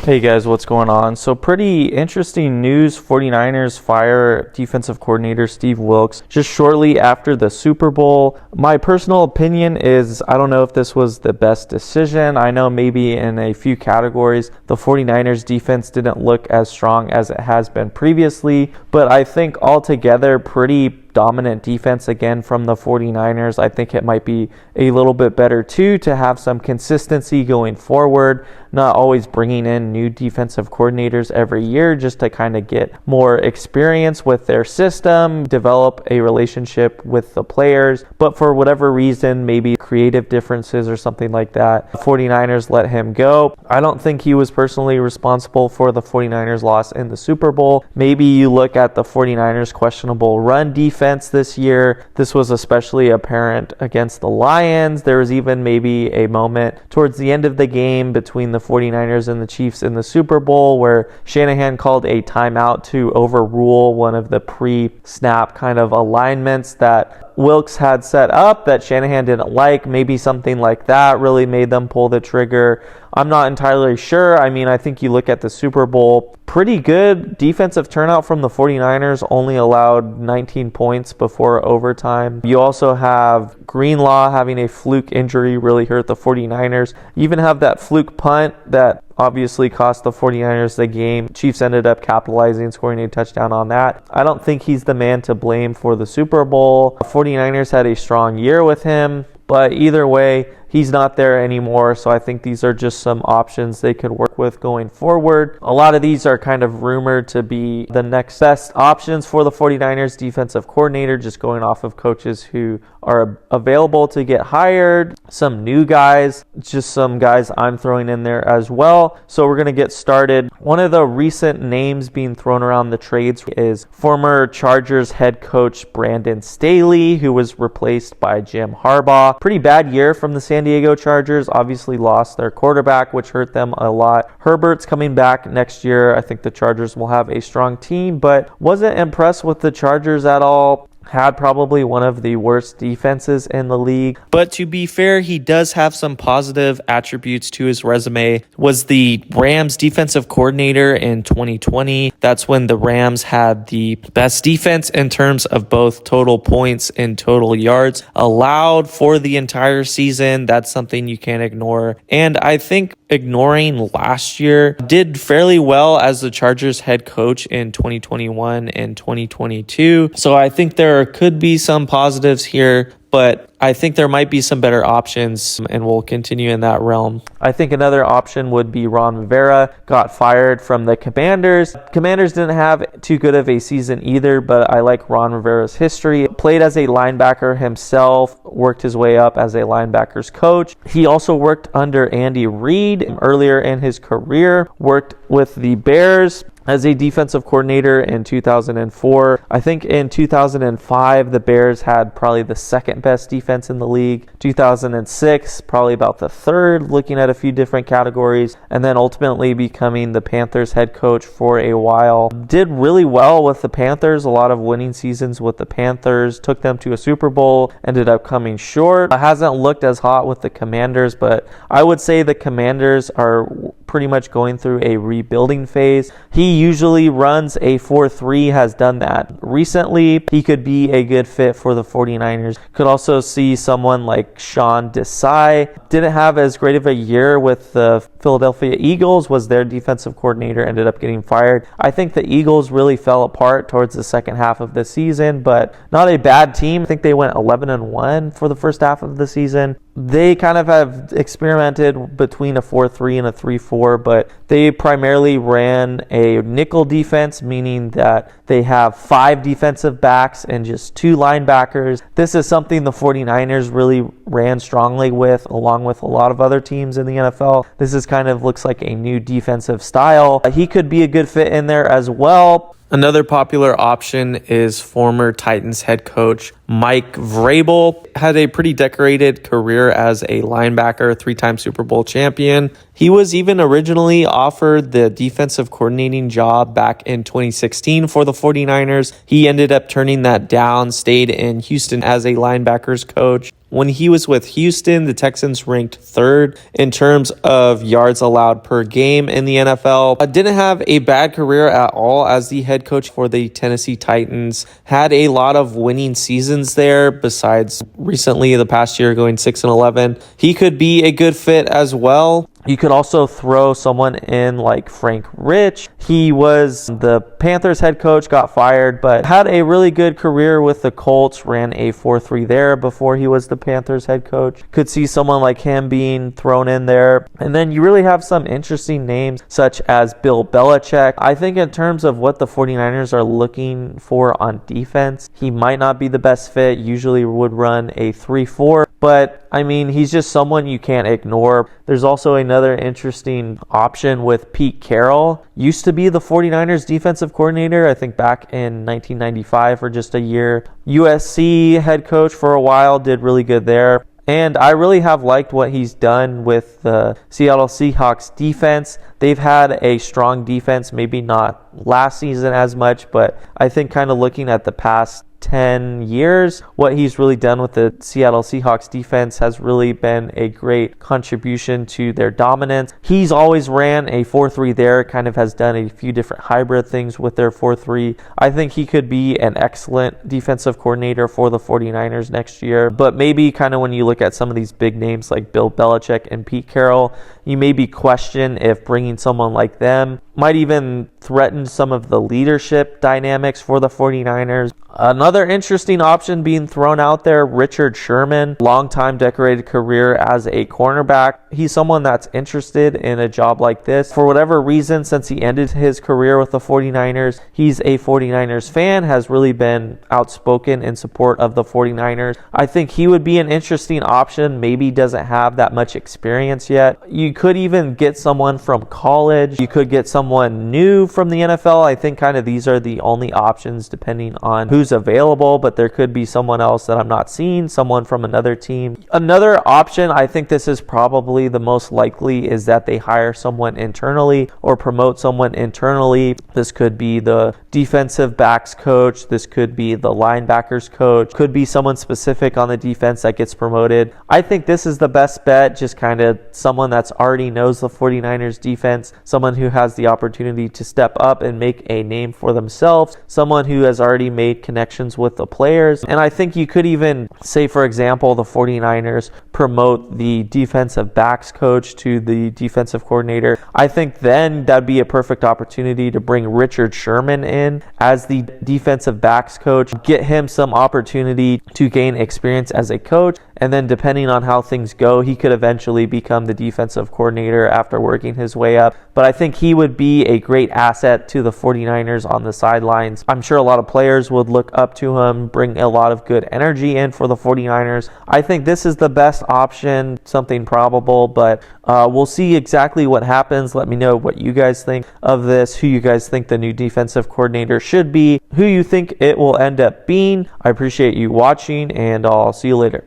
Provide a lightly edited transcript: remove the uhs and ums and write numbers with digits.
Hey guys, what's going on? So pretty interesting news. 49ers fire defensive coordinator Steve Wilks just shortly after the Super Bowl. My personal opinion is I don't know if this was the best decision. I know maybe in a few categories the 49ers defense didn't look as strong as it has been previously, but I think altogether pretty dominant defense again from the 49ers. I think it might be a little bit better too to have some consistency going forward, not always bringing in new defensive coordinators every year just to kind of get more experience with their system, develop a relationship with the players. But for whatever reason, maybe creative differences or something like that, the 49ers let him go. I don't think he was personally responsible for the 49ers loss in the Super Bowl. Maybe you look at the 49ers questionable run defense this year. This was especially apparent against the Lions. There was even maybe a moment towards the end of the game between the 49ers and the Chiefs in the Super Bowl where Shanahan called a timeout to overrule one of the pre-snap kind of alignments that Wilks had set up that Shanahan didn't like. Maybe something like that really made them pull the trigger. I'm not entirely sure. I mean, I think you look at the Super Bowl, pretty good defensive turnout from the 49ers, only allowed 19 points before overtime. You also have Greenlaw having a fluke injury really hurt the 49ers. You even have that fluke punt that obviously cost the 49ers the game. Chiefs ended up capitalizing, scoring a touchdown on that. I don't think he's the man to blame for the Super Bowl. The 49ers had a strong year with him, but either way, he's not there anymore, so I think these are just some options they could work with going forward. A lot of these are kind of rumored to be the next best options for the 49ers defensive coordinator, just going off of coaches who are available to get hired, some new guys, just some guys I'm throwing in there as well. So we're going to get started. One of the recent names being thrown around the trades is former Chargers head coach Brandon Staley, who was replaced by Jim Harbaugh. Pretty bad year from the San Diego Chargers, obviously lost their quarterback, which hurt them a lot. Herbert's coming back next year. I think the Chargers will have a strong team, but wasn't impressed with the Chargers at all. Had probably one of the worst defenses in the league. But to be fair, he does have some positive attributes to his resume. Was the Rams defensive coordinator in 2020. That's when the Rams had the best defense in terms of both total points and total yards allowed for the entire season. That's something you can't ignore. And I think ignoring last year, did fairly well as the Chargers head coach in 2021 and 2022. So I think there could be some positives here, but I think there might be some better options, and we'll continue in that realm. I think another option would be Ron Rivera, got fired from the Commanders. Commanders didn't have too good of a season either, but I like Ron Rivera's history. Played as a linebacker himself, worked his way up as a linebackers coach. He also worked under Andy Reid earlier in his career, worked with the Bears as a defensive coordinator in 2004. I think in 2005, the Bears had probably the second best defense in the league. 2006, probably about the third, looking at a few different categories, and then ultimately becoming the Panthers head coach for a while. Did really well with the Panthers, a lot of winning seasons with the Panthers, took them to a Super Bowl, ended up coming short. Hasn't looked as hot with the Commanders, but I would say the Commanders are pretty much going through a rebuilding phase. He usually runs a 4-3, has done that recently. He could be a good fit for the 49ers. Could also see someone like Sean Desai. Didn't have as great of a year with the Philadelphia Eagles, was their defensive coordinator, ended up getting fired. I think the Eagles really fell apart towards the second half of the season, but not a bad team. I think they went 11-1 for the first half of the season. They kind of have experimented between a 4-3 and a 3-4, but they primarily ran a nickel defense, meaning that they have 5 defensive backs and just 2 linebackers. This is something the 49ers really ran strongly with, along with a lot of other teams in the NFL. This is kind of looks like a new defensive style. He could be a good fit in there as well. Another popular option is former Titans head coach Mike Vrabel. Had a pretty decorated career as a linebacker, 3-time Super Bowl champion. He was even originally offered the defensive coordinating job back in 2016 for the 49ers. He ended up turning that down, stayed in Houston as a linebackers coach. When he was with Houston, the Texans ranked 3rd in terms of yards allowed per game in the NFL. Didn't have a bad career at all as the head coach for the Tennessee Titans. Had a lot of winning seasons there, besides recently the past year going 6-11. He could be a good fit as well. You could also throw someone in like Frank Rich. He was the Panthers head coach, got fired, but had a really good career with the Colts, ran a 4-3 there before he was the Panthers head coach. Could see someone like him being thrown in there. And then you really have some interesting names such as Bill Belichick. I think in terms of what the 49ers are looking for on defense, he might not be the best fit. Usually would run a 3-4. But, I mean, he's just someone you can't ignore. There's also another interesting option with Pete Carroll. Used to be the 49ers defensive coordinator, I think back in 1995 for just a year. USC head coach for a while, did really good there. And I really have liked what he's done with the Seattle Seahawks defense. They've had a strong defense, maybe not last season as much, but I think kind of looking at the past 10 years, what he's really done with the Seattle Seahawks defense has really been a great contribution to their dominance. He's always ran a 4-3 there, kind of has done a few different hybrid things with their 4-3. I think he could be an excellent defensive coordinator for the 49ers next year, but maybe kind of when you look at some of these big names like Bill Belichick and Pete Carroll, you maybe question if bringing someone like them might even threaten some of the leadership dynamics for the 49ers. Another interesting option being thrown out there, Richard Sherman, longtime decorated career as a cornerback. He's someone that's interested in a job like this. For whatever reason, since he ended his career with the 49ers, he's a 49ers fan, has really been outspoken in support of the 49ers. I think he would be an interesting option, maybe doesn't have that much experience yet. You could even get someone from college. You could get someone new from the NFL. I think kind of these are the only options depending on who's available, but there could be someone else that I'm not seeing, someone from another team. Another option, I think this is probably the most likely, is that they hire someone internally or promote someone internally. This could be the defensive backs coach. This could be the linebackers coach. Could be someone specific on the defense that gets promoted. I think this is the best bet, just kind of someone that's already knows the 49ers defense, someone who has the opportunity to step up and make a name for themselves, someone who has already made connections with the players. And I think you could even say, for example, the 49ers promote the defensive backs coach to the defensive coordinator. I think then that'd be a perfect opportunity to bring Richard Sherman in as the defensive backs coach, get him some opportunity to gain experience as a coach, and then depending on how things go, he could eventually become the defensive coordinator after working his way up. But I think he would be a great asset to the 49ers on the sidelines. I'm sure a lot of players would look up to him, bring a lot of good energy in for the 49ers. I think this is the best option, something probable, but we'll see exactly what happens. Let me know what you guys think of this, who you guys think the new defensive coordinator should be, who you think it will end up being. I appreciate you watching, and I'll see you later.